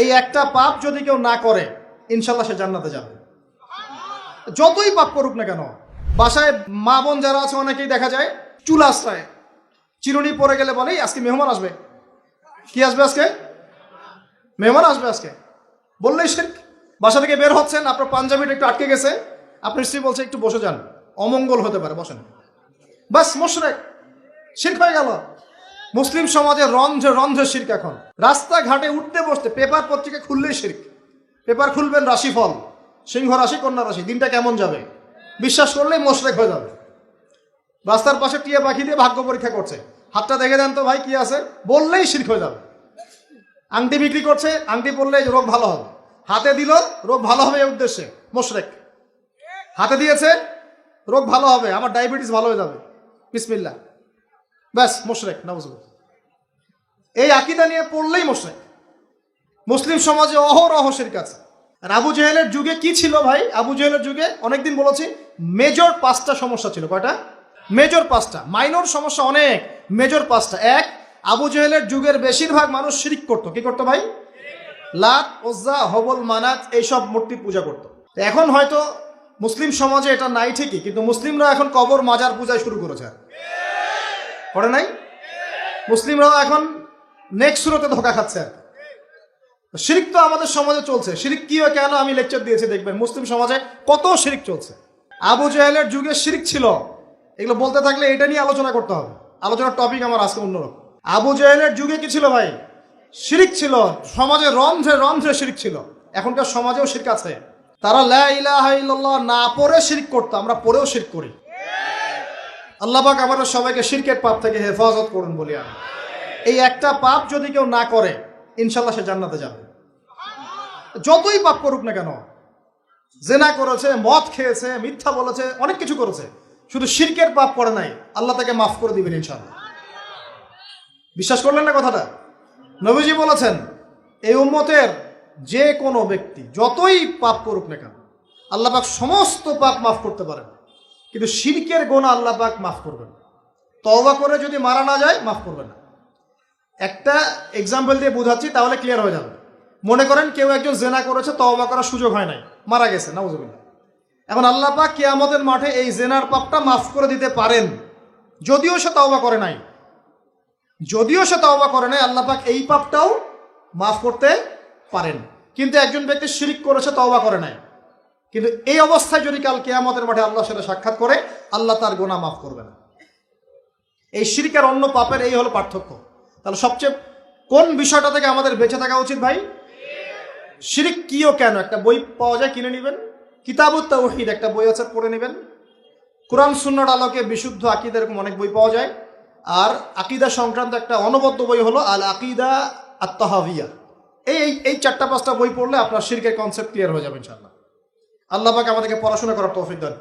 এই একটা পাপ যদি কেউ না করে ইনশাল্লাহ সে জান্নাতে যাবে, যতই পাপ করুক না কেন। বাসায় মা বোন যারা আছে অনেকেই দেখা যায় চুল আশ্রয় চিরুনি পরে গেলে বলে আজকে মেহমান আসবে। কি আসবে আজকে? মেহমান আসবে আজকে বললেই শিরক। বাসা থেকে বের হচ্ছেন, আপনার পাঞ্জাবিটা একটু আটকে গেছে, আপনার স্ত্রী বলছে একটু বসে যান, অমঙ্গল হতে পারে, বসেন, বাস মুশরিক, শিরক হয়ে গেল। মুসলিম সমাজে রন্ধ্রে রন্ধ্রে শিরক। এখন রাস্তাঘাটে উঠতে বসতে পেপার পত্রিকা খুললেই শিরক। পেপার খুলবেন রাশিফল, সিংহ রাশি কন্যা রাশি, দিনটা কেমন যাবে বিশ্বাস করলেই মুশরিক হয়ে যাবে। রাস্তার পাশে টিয়া পাখি দিয়ে ভাগ্য পরীক্ষা করছে, হাতটা দেখে দেন তো ভাই কি আছে, বললেই শিরক হয়ে যাবে। আংটি বিক্রি করছে, আংটি পরলে রোগ ভালো হবে, হাতে দিল রোগ ভালো হবে এই উদ্দেশ্যে, মুশরিক। হাতে দিয়েছে রোগ ভালো হবে, আমার ডায়াবেটিস ভালো হয়ে যাবে, বিসমিল্লাহ, ব্যাস মুশরিক, নাউজুবিল্লাহ। এই আকীদা নিয়ে পড়লেই মুশরিক। মুসলিম সমাজে অহরহ শিরক আছে। আর আবু জেহেলের যুগে কি ছিল ভাই? আবু জেহেলের যুগে অনেকদিন বলেছি মেজর 5টা সমস্যা ছিল। কয়টা? মেজর 5টা, মাইনর সমস্যা অনেক, মেজর 5টা। এক, আবু জেহেলের যুগের বেশিরভাগ মানুষ শিরক করতো। কি করতো ভাই? লাত, উজ্জা, হবল, মানাত এইসব মূর্তি পূজা করতো। এখন হয়তো মুসলিম সমাজে এটা নাই ঠিকই, কিন্তু মুসলিমরা এখন কবর মাজার পূজায় শুরু করেছে, করে নাই? মুসলিমরাও এখন নেক্সট সুরতে ধোকা খাচ্ছে। শিরক তো আমাদের সমাজে চলছে। শিরক কি হয় কেন আমি লেকচার দিয়েছি, দেখবেন মুসলিম সমাজে কত শিরক চলছে। আবু জেহেলের যুগে শিরক ছিল, এগুলো বলতে থাকলে এটা নিয়ে আলোচনা করতে হবে। আলোচনার টপিক আমার আজকে অন্যরকম। আবু জেহেলের যুগে কি ছিল ভাই? শিরক ছিল, সমাজে রন্ধ্রে রন্ধ্রে শিরক ছিল। এখনকার সমাজেও শিরক আছে। তারা লা ইলাহা ইল্লাল্লাহ না পড়ে শিরক করতো, আমরা পড়েও শিরক করি। আল্লাহ পাক আমাদের সবাইকে শিরকের পাপ থেকে হেফাজত করুন বলি আমি। এই একটা পাপ যদি কেউ না করে ইনশাল্লাহ সে জান্নাতে যাবে, যতই পাপ করুক না কেন। জেনা করেছে, মদ খেয়েছে, মিথ্যা বলেছে, অনেক কিছু করেছে, শুধু শিরকের পাপ করে নাই, আল্লাহ তাকে মাফ করে দিবেন ইনশাআল্লাহ। বিশ্বাস করলেন না কথাটা? নবীজি বলেছেন এই উম্মতের যে কোনো ব্যক্তি যতই পাপ করুক না কেন আল্লাহ পাক সমস্ত পাপ মাফ করতে পারেন, কিন্তু শিরকের গুনাহ আল্লাহ পাক মাফ করবেন। তওবা করে যদি মারা না যায় মাফ করবেন না। একটা এক্সাম্পল দিয়ে বোঝাচ্ছি, তাহলে ক্লিয়ার হয়ে যাবে। মনে করেন কেউ একজন জেনা করেছে, তওবা করার সুযোগ হয় নাই, মারা গেছে, নাউজুবিল্লাহ। এখন আল্লাহ পাক কিয়ামতের মাঠে এই জেনার পাপটা মাফ করে দিতে পারেন, যদিও সে তওবা করে নাই। যদিও সে তওবা করে নাই, আল্লাহ পাক এই পাপটাও মাফ করতে পারেন। কিন্তু একজন ব্যক্তি শিরক করেছে, তওবা করে নাই, কিন্তু এই অবস্থায় যদি কাল কিয়ামতের মাঠে আল্লাহর সাথে সাক্ষাৎ করে, আল্লাহ তার গুনাহ মাফ করবে না। এই শিরক আর অন্য পাপের এই হলো পার্থক্য। তাহলে সবচেয়ে কোন বিষয়টা থেকে আমাদের বেঁচে থাকা উচিত ভাই? শিরক কি ও কেন, একটা বই পাওয়া যায়, কিনে নেবেন। কিতাবুত তাওহীদ একটা বই আছে, পড়ে নেবেন। কোরআন সুন্নাহর আলোকে বিশুদ্ধ আকীদা, এরকম অনেক বই পাওয়া যায়। আর আকীদা সংক্রান্ত একটা অনবদ্য বই হলো আল আকীদা আত তাহাওয়িয়া। এই 4-5টা বই পড়লে আপনার শিরকের কনসেপ্ট ক্লিয়ার হয়ে যাবে ইনশাআল্লাহ। আল্লাহ পাক আমাদেরকে পড়াশোনা করার তৌফিক দান।